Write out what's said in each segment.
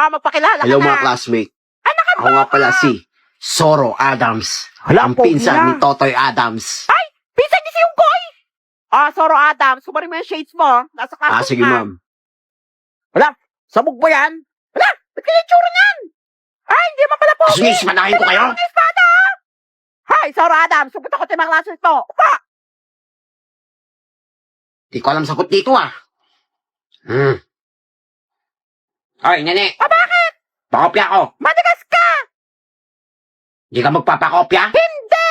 magpakilala Hello ka na. mga classmate. Anak ka Ako nga pala si Soro Adams. Hala, Ang pogi pinsan na. ni Totoy Adams. Pinsan niya si Unggoy. Soro Adams, sumarin mo yung shades mo. Nasa classroom Sige ka. ma'am. Sabog ba yan? Wala, ba't kaya yung tsura niyan? Ay, hindi man pala pogi. Sinismanahin ko kayo? Ano yung espada? Hi, Soro Adams, sugot ako sa mga classmates mo. Upa! Di ko alam sagot dito ah. Ay, nene. Bakit? Pakopya ko. Madagas ka! Di ka magpapakopya? Hindi!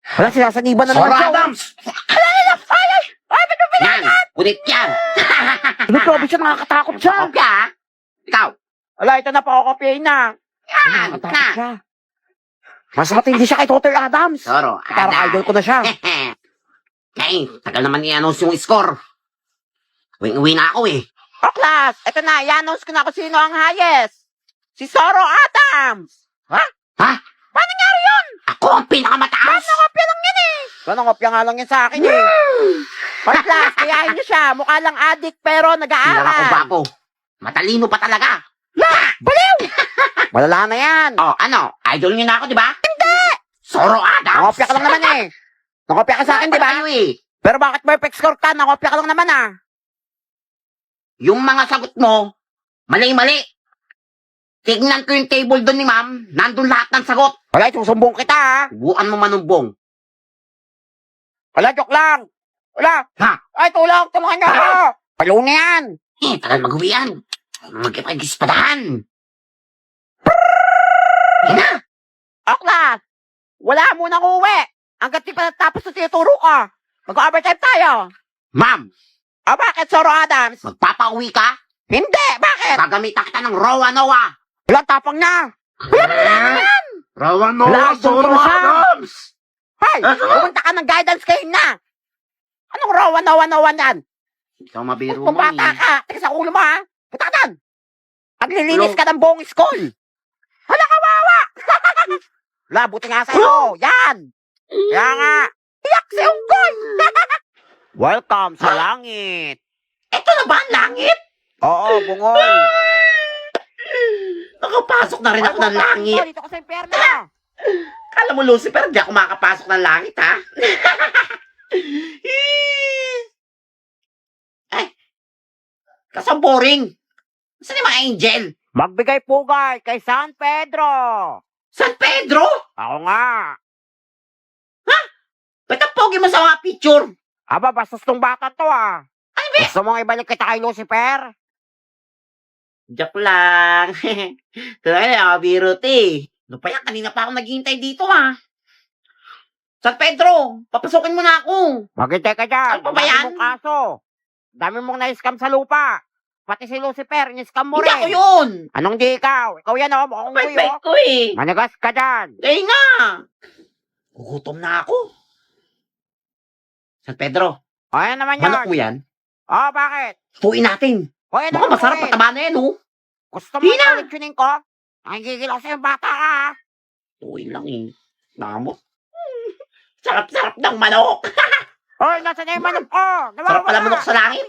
Wala, sinasaniban na Soro naman siya. Adams! Ay, ba't mo Yan! pinakat? Kunit yan! Ano, grabe siya, nakakatakot siya. Pakopya ah. Ikaw. Wala, ito na, pakokopyahin na. Yan! Nakakatakot Na! siya. Mas matindi siya kay Totoy Adams. Soro Parang Adams. idol ko na siya. Kaya tagal naman i-announce yung score. Uwi na ako eh. Class, ito na, i-announce ko na kung sino ang highest. Si Soro Adams. Ha? Ha? Paano nangyari yun? Ako ang pinakamataas! Kopya lang yan eh. Kopya nga lang yan sa akin eh. Hoy class, kayahin niyo siya. Mukha lang addict pero Pinaka ko nag-aaral. ba ako? Matalino pa talaga. Baliw! Malala na yan. Oh, ano? Idol niyo na ako, di ba? Hindi! Soro Adams! Nakopya ka lang naman eh. Nakopya ka sa akin, di ba? Tayo eh. Pero bakit perfect score ka? Nakopya ka lang naman ah. Yung mga sagot mo, mali-mali. Tignan ko yung table doon ni ma'am. Nandun lahat ng sagot. Wala, susumbong kita ah. Buuan mo manumbong. Wala, joke lang. Wala. Ha? Ay, tulungan niyo ako. Palo na yan. Tagal mag-uwi yan. Magkipag-ispadahan. Yan na. Class, wala munang uwi. Hanggat di pa natapos na tinuturo ka. Mag-overtime tayo. Ma'am, Bakit, Soro Adams? magpapauwi ka? Hindi, bakit? Gagamitan kita ng Rowa Noah. Wala, tapang na. Rowa Noah, Soro Adams. Hay, pumunta ka ng guidance kayo na. Anong rawan yan? Ikaw mabiro Kung mo bata eh. ka, tika sa ulo mo ha. Punta ka doon. Paglilinis ka ng buong school. Hala, kawawa. Wala, buti nga sa'yo. Yan. Kaya nga. Iyak si Unggoy. Welcome sa langit. Ito na ba ang langit? Oo, bungol. Nakapasok na rin ako ng langit. Dito ko sa impyerno. Kala mo, Lucifer, di ako makapasok ng langit, ha? Ay, kasang boring. Saan yung mga angel? Magbigay pugay kay San Pedro. San Pedro? Ako nga. Ba't ang pogi mo sa mga picture? Aba, bastos tong bata to ah. Ano ba? Gusto mong ibalik kita kay Lucifer? Joke lang. Kaya nakabiro eh. Ano pa yan? Kanina pa ako naghihintay dito, ha? San Pedro, papasukin mo na ako. Maghintay ka dyan. Ano pa ba yan? Dami mong kaso. Dami mong na-scam sa lupa. Pati si Lucifer, in-scam mo Hindi rin. ako yun. Anong di ikaw? Ikaw yan oh, mukhang Bait uwi oh. ko eh. Managas ka dyan. Eh nga. Gugutom na ako. San Pedro, Ayan naman yun. manok mo yan? Oh, bakit? Tuin natin. O, yan Baka naman masarap ulit. pataba na yan, oh. Gusto mo Hina. ulit tunin ko? Nakikigil ako sa'yo, bata ka ah. Tuin lang eh. Namot. Sarap-sarap ng manok. Hoy, nasa na yung manok ko? Sarap pala manok sa langit.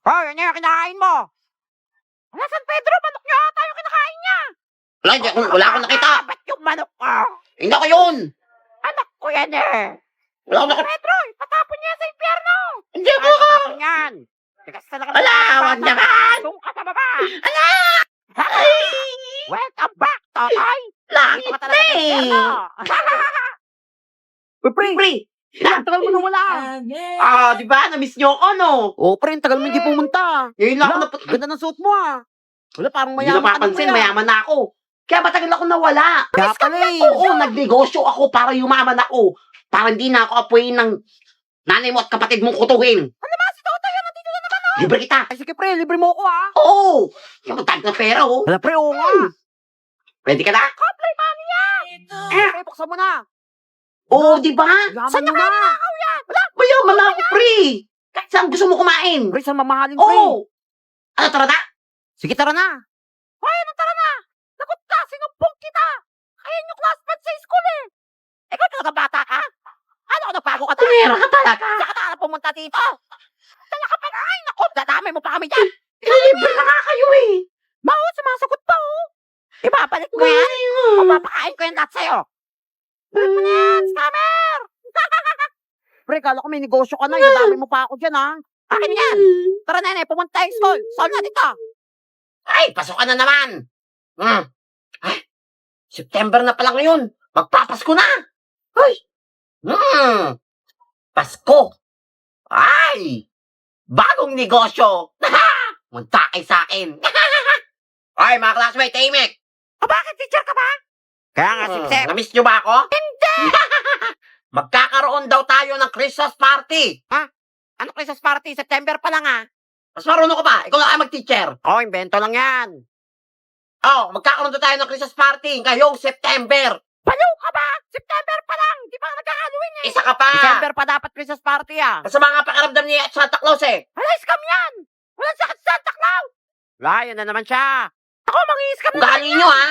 Hoy, yan yung kinakain mo. Wala, San Pedro, manok niya ata yung kinakain niya. Wala akong nakita. Ba't yung manok ko? Hindi ako yun. Anak ko yan eh. Wala akong nakita. Pedro, patapon niya sa impyerno. Hindi ako. Patapon yan. Tigas talaga. Ala, wag naman. Doon ka sa baba. Ala! Ay! Welcome back, Totoy. Langit Dito ka na talaga sa eh. impyerno. Pre, Tagal mo na wala. di ba? Na-miss nyo ako, no? Oh, pre, tagal mo hindi pumunta. Ngayon lang ako Wala, napunta. ganda ng suot mo ah. Wala, parang Hindi mayaman napapansin, ka na mayaman na ako. Kaya matagal ako nawala. Kaya pala eh. Oo, nagnegosyo ako para yumaman ako. Para hindi na ako apuyin ng nanay mo at kapatid mong kutuhin. Ano ba si Totoy? Nandito na naman oh. Libre kita. Ay, sige pre, libre mo ako ah. Oo! Yung tag ng pera, oh. Wala pre, oo nga. Pwede ka na? Kaplay money yan. Pre, buksan mo na. Oo, di ba? Yaman mo na. Mayaman na ako, pre. Kahit saan gusto mo kumain. Pre, saan mamahalin pre? Oo. Ano, tara na? Sige, tara na. Hoy, ano tara na? Lagot ka, sinumpong kita. Ayan yung classmate sa school eh. Ikaw talaga bata ka? Ano, nagbago ka talaga? Tumira ka talaga. Saan ka talaga pumunta dito? Dala ka ka pa. Ay, naku, dadamay mo pa kami dyan. Libre na nga kayo eh. Mao, sumasagot pa, oh. Ibabalik ko yan. O papakain ko yan lahat sa'yo. Balik mo na yan, scammer. Pre, kala ko may negosyo ka na. Dadamay mo pa ako dyan, ha. Akin yan. Tara, nene, pumunta tayo school. Saan na dito? Ay, pasukan na naman. Ay, September na pala ngayon. Magpapasko na. Ay. Pasko. Ay. Bagong negosyo. Munta kay sa akin. Ay, mga classmate, tahimik. O bakit, teacher ka ba? Kaya nga, sip-sip. Namiss nyo ba ako? Hindi. Magkakaroon daw tayo ng Christmas party. Ano Christmas party? September pa lang, ha. Mas marunong ka ba? Ikaw na kayo mag-teacher. Oh, invento lang yan. Oh, magkakaroon daw tayo ng Christmas party ngayong September. Baliw ka ba? September pa lang. Di ba nagka-Halloween eh? Isa ka pa. December pa dapat Christmas party, ah. Masama nga pakiramdam niya at Santa Claus eh. Hala, scam yan. Walang sakit sa Santa Claus. Wala, yan na naman siya. Ako, mangi-scam Kung galing nyo ha.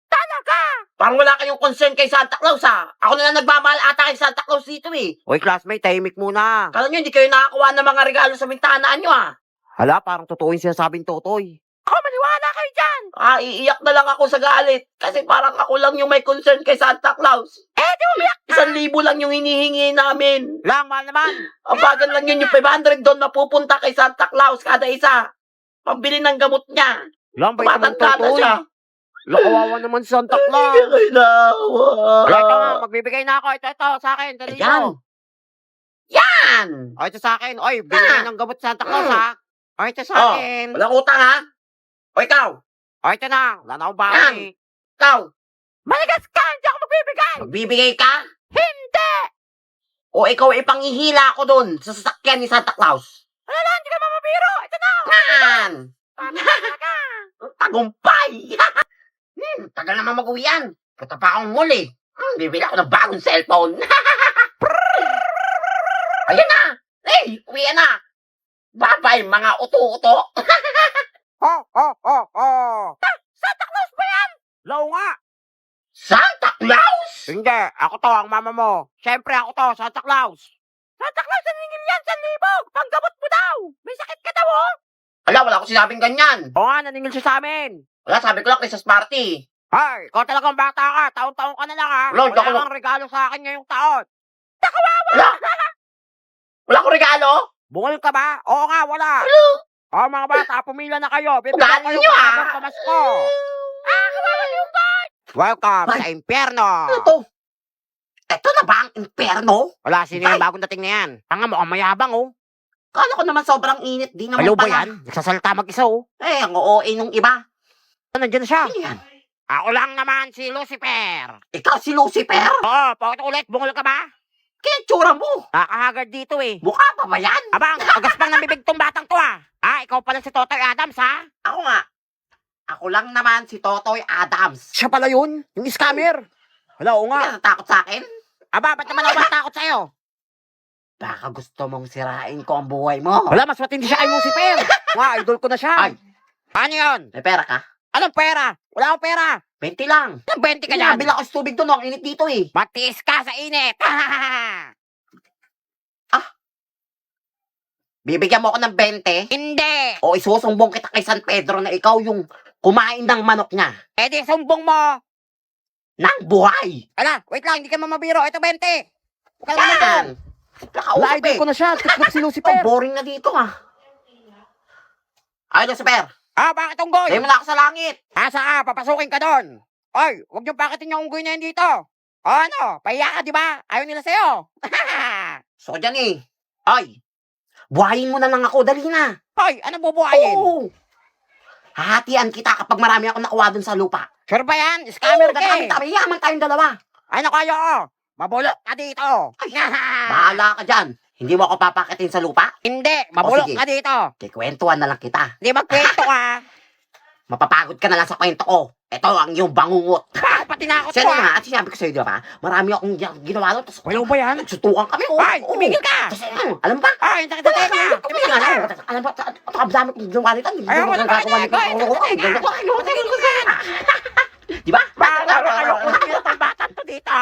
talaga. Parang wala kayong concern kay Santa Claus ha. Ako na lang nagmamahal ata kay Santa Claus dito eh. Uy, classmate, tahimik muna. Kala nyo, hindi kayo nakakuha ng mga regalo sa bintanaan nyo ha. Hala, parang totoo yung sinasabing totoy. Ako, maniwala kayo dyan. Iiyak na lang ako sa galit. Kasi parang ako lang yung may concern kay Santa Claus. Di umiyak ka. 1,000 lang yung hinihingi namin. Lang, mahal naman. Ang bagal lang yun yung 500 doon na pupunta kay Santa Claus kada isa. Pambili ng gamot niya. Lang, ba ito mong Tumatanda na totoy? siya. Lakawawa naman si Santa Hindi Claus. ka kailangan. Wala, ito nga, magbibigay na ako. Ito, sa akin. Dali Ayan. mo. Yan! O, ito sa akin. Oy, bigay ng gamot sa Santa Claus, ha? O, ito sa Oh, akin. Walang utang ha? O ikaw? O, ito na. Wala na akong baon Yan. eh. Ikaw? Maligas ka! Hindi ako magbibigay! Magbibigay ka? Hindi! O ikaw ipangihila ko doon sa sasakyan ni Santa Claus? Wala na, hindi ka mamabiro! Ito na! Yan! Tama talaga! Tagumpay! Tagal naman mag-uwi yan. Punta pa akong mall eh. Bibili ako ng bagong cellphone. Ayan na! Hey, uwi na! Bye-bye, mga uto-uto! Ho! Santa Claus ba yan? Law nga! Santa Claus? Hindi, ako to, ang mama mo. Siyempre ako to, Santa Claus. Santa Claus, naningil yan, 1,000! Panggamot mo daw! May sakit ka daw, oh! Wala ko sinabing ganyan. Oo nga, naningil siya sa amin. Wala, sabi ko lang Christmas party. Ay, ikaw talagang bata ka. Taon-taon ka na lang, ha? Lord, Wala ako- kang regalo sa akin ngayong taon. Wala! Wala ko regalo? Bungol ka ba? Oo nga, wala. Oh, mga bata, pumila na kayo. Bibigyan Ugali ko yung nyo, ah. habang pamasko. Kawawa yung guard! Welcome Ay. sa impyerno. Ano to? Ito na ba ang impyerno? Wala, sino yung Ay. bagong dating na yan? Tanga mo, ang mayabang, oh. Kala ko naman sobrang init. Di naman Ayaw ba pala. yan? Nagsasalita mag-isa, oh. Eh, ang OA nung iba. Nandiyan na siya. Ano yan? Ako lang naman si Lucifer. Ikaw si Lucifer? Oh, bakit ulit? Bungol ka ba? Kaya tsura mo. Nakakahagard dito, eh. Mukha pa ba yan? Abang, agaspang ng bibig tong batang to, ah. Ikaw pala si Totoy Adams, ha? Ako nga. Ako lang naman si Totoy Adams. Siya pala yun, yung scammer. Hala, oo Hindi ka natakot sa akin? Ba't naman ako matakot sa'yo? Baka gusto mong sirain ko ang buhay mo. Wala, mas matindi siya kay Lucifer. Nga, idol ko na siya. Ay. Ano yun? May pera ka? Anong pera? Wala akong pera. 20 lang. Anong 20 ka Kaya dyan? nabila ko sa tubig doon. Ang init dito eh. Magtiis ka sa init. Bibigyan mo ako ng 20 Hindi. o isusumbong kita kay San Pedro na ikaw yung kumain ng manok niya. Eh di, sumbong mo. Ng buhay. Ala, wait lang, hindi ka mamabiro. Ito 20. Huwag ka naman Yan. doon. Nakausap Na-idol eh. ko na siya. Tiktok si Oh, Lucifer. boring na dito ah. Ay, Lucifer. Bakit unggoy? Tayo mo na ako sa langit. Asa ka? Papasukin ka doon. Ay, huwag niyong pakitin yung unggoy na yan dito. Ano? Pahiya ka, di ba? Ayaw nila sa'yo. So, dyan eh. Ay, buhayin mo na lang ako. Dali na. Hoy, ano bubuhayin? Oo. Hahatian kita kapag marami ako nakuha dun sa lupa. Sure ba yan? Scammer ka eh. Tabi, yaman tayong dalawa. Ano kayo? Mabulok ka dito. Bahala ka dyan. Hindi mo ako papakitin sa lupa? Hindi, mabulok sige. ka dito. Kikwentuhan na lang kita. Hindi magkwento ka. Mapapagod ka na lang sa kwento ko. Ito ang iyong bangungot. Pati na ako to Sino ah. nga? At sinabi ko sa'yo, di ba? Marami akong ginawa doon. Tapos, Wala ba yan? nagsutukan kami. Oh. Ay, tumigil ka. Tapos, alam ba? Ay, sakit sa tenga. Tumigil ka na. Alam ba? Ang dami kong ginawa nito. Ayaw mo na Di ba? Ayoko na itong batang to dito.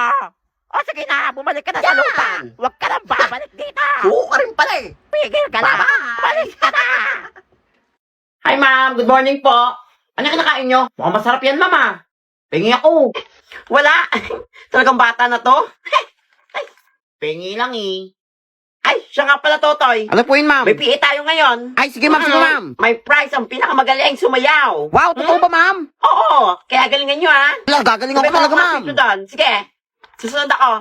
O sige na, bumalik ka na sa Yan. lupa. Huwag ka nang babalik dito. Suko ka rin pala eh. Pigil ka na. Bye-bye. Umalis ka na! Hi, ma'am. Good morning po. Ano kinakain nyo? Mukhang masarap yan, ma'am, ah. Pengi ako. Wala. Talagang bata na to. Pengi lang, eh. Ay, siya nga pala, Totoy. Ano po yun, ma'am? May PE tayo ngayon. Ay, sige, ma'am, sige, ma'am. May prize ang pinakamagaling sumayaw. Wow, totoo ba, ma'am? Oo, kaya galingan nyo, ha? Wala, gagalingan ko talaga, ma'am. Dito doon. Sige, susunod ako.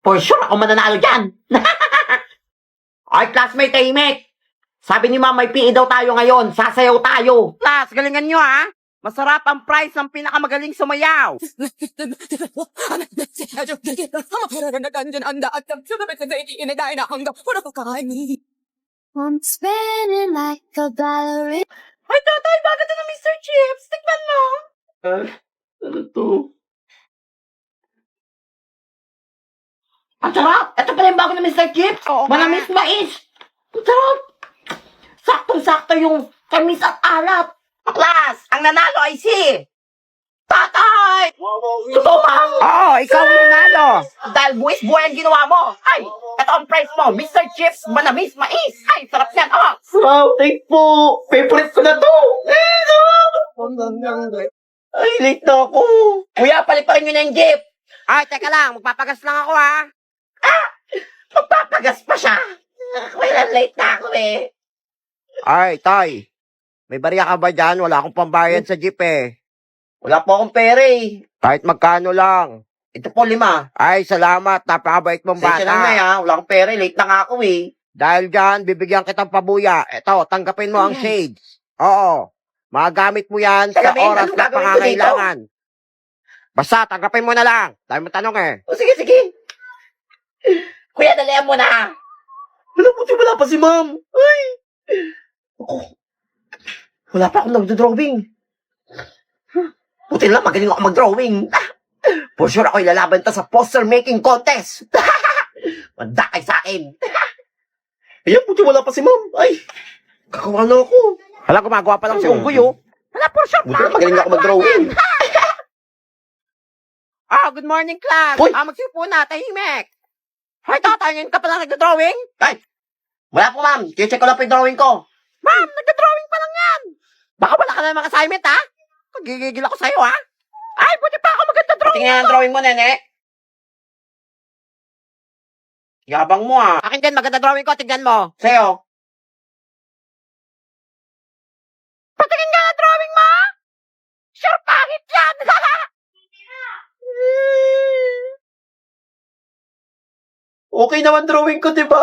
For sure, ako mananalo dyan. Ay, classmate, tahimik. Sabi ni ma'am, may PE daw tayo ngayon. Sasayaw tayo. Class, galingan nyo, ha? Masarap ang prize ng pinakamagaling sumayaw. I'm spinning like a ballerina. Ay, tatay, bakit na Mr. Chips? Tignan mo. Ano to? Ang sarap. Ito pala yung bago na Mr. Chips. Oo nga. Manamis mais. Ang sarap. Saktong-sakto yung tamis at alat. Class, ang nanalo ay si Tatay! Totoo, ma'am? Oo, ikaw ang nanalo. Dahil buwis-buhay ang ginawa mo. Ay, ito ang prize mo. Mr. Chips, manamis, mais. Ay, sarap yan. Oh. Wow, thank po. Favorite ko na to. Ay, late na ako. Kuya, paliparin nyo na yung gift. Ay, teka lang, magpapagas lang ako, ha? Magpapagas pa siya. Kuya, late na ako eh. Ay, Tay. May bariya ka ba dyan? Wala akong pambayad sa jeep, eh. Wala po akong pera eh. Kahit magkano lang. Ito po 5. Ay, salamat. Napakabait mong Sensya lang na bata. ya. Wala akong pera eh. Late na nga ako eh. Dahil dyan, bibigyan kitang pabuya. Eto, tanggapin mo ang shades. Oo. Magagamit mo yan sa Tanggapin? oras Anong na gagawin ko pangangailangan. Basta, tanggapin mo na lang. Dahil mo tanong eh. O sige, sige. Kuya, dalihan mo na. Wala pa si ma'am. Ay. Wala pa akong nagdo-drawing. Buti lang, magaling ako mag-drawing. For sure, ako ilalaban ta sa poster making contest. Manda kay sa akin. Ayan, buti wala pa si ma'am. Ay. Kakawa na ako. Hala, gumagawa pa lang si Unggoy, oh. Wala, for sure. Buti lang, magaling ako mag-drawing. Ah, good morning, class. Uy! Magsipo na, tahimik. Ay, tatay, ngayon ka pala nagda-drawing? Wala po, ma'am. Check ko lang po yung drawing ko. Ma'am, nagda-drawing pa lang yan. Baka wala ka na namang assignment, ha? Nagigigil ako sa'yo, ha? Ay, buti pa ako maganda-drawing. Tingnan ang drawing mo, nene. Yabang mo, ah. Akin din, maganda drawing ko. Tignan mo. Sa'yo. Patingin nga ang drawing mo. Sure, pangit yan. Okay naman drawing ko, di ba?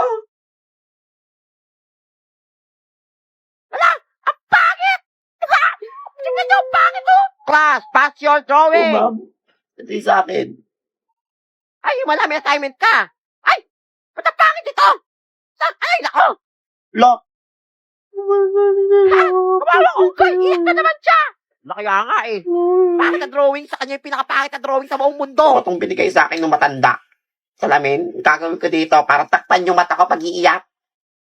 Ang pangit. Tignan niyo, ang pangit, oh. Class, pass your drawing. ma'am. Ito yung sa akin. Ay, wala, may assignment ka. Ay, ba't ang pangit ito? Ay, nako. Lock. Kawawa ko, iyak na naman siya. Kaya nga eh. Pangit na drawing sa kanya yung pinakapangit na drawing sa buong mundo. Itong binigay sa akin ng matanda. Salamin, gagawin ko dito para takpan yung mata ko pag iiyak.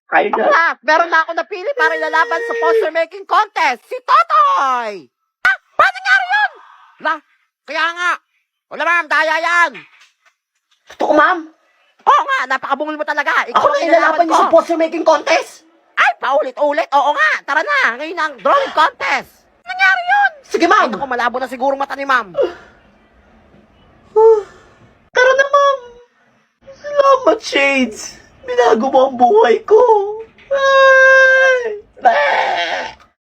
Kayo na. Class, meron na ako napili para ilalaban sa poster making contest. Si Totoy! Ah, paano nangyari yun? Kaya nga. Wala ma'am, daya yan. Totoo, ma'am. Oo nga, napakabungol mo talaga. Ikaw Ako ang na ilalaban niyo ko. sa poster making contest. Ay, paulit-ulit. Oo nga, tara na. Ngayon ang drawing contest. Nangyari yun? Sige, Ay, ma'am. naku, malabo na siguro mata ni ma'am. Tara na, ma'am. Salamat, Shades. Binago mo ang buhay ko. Ah!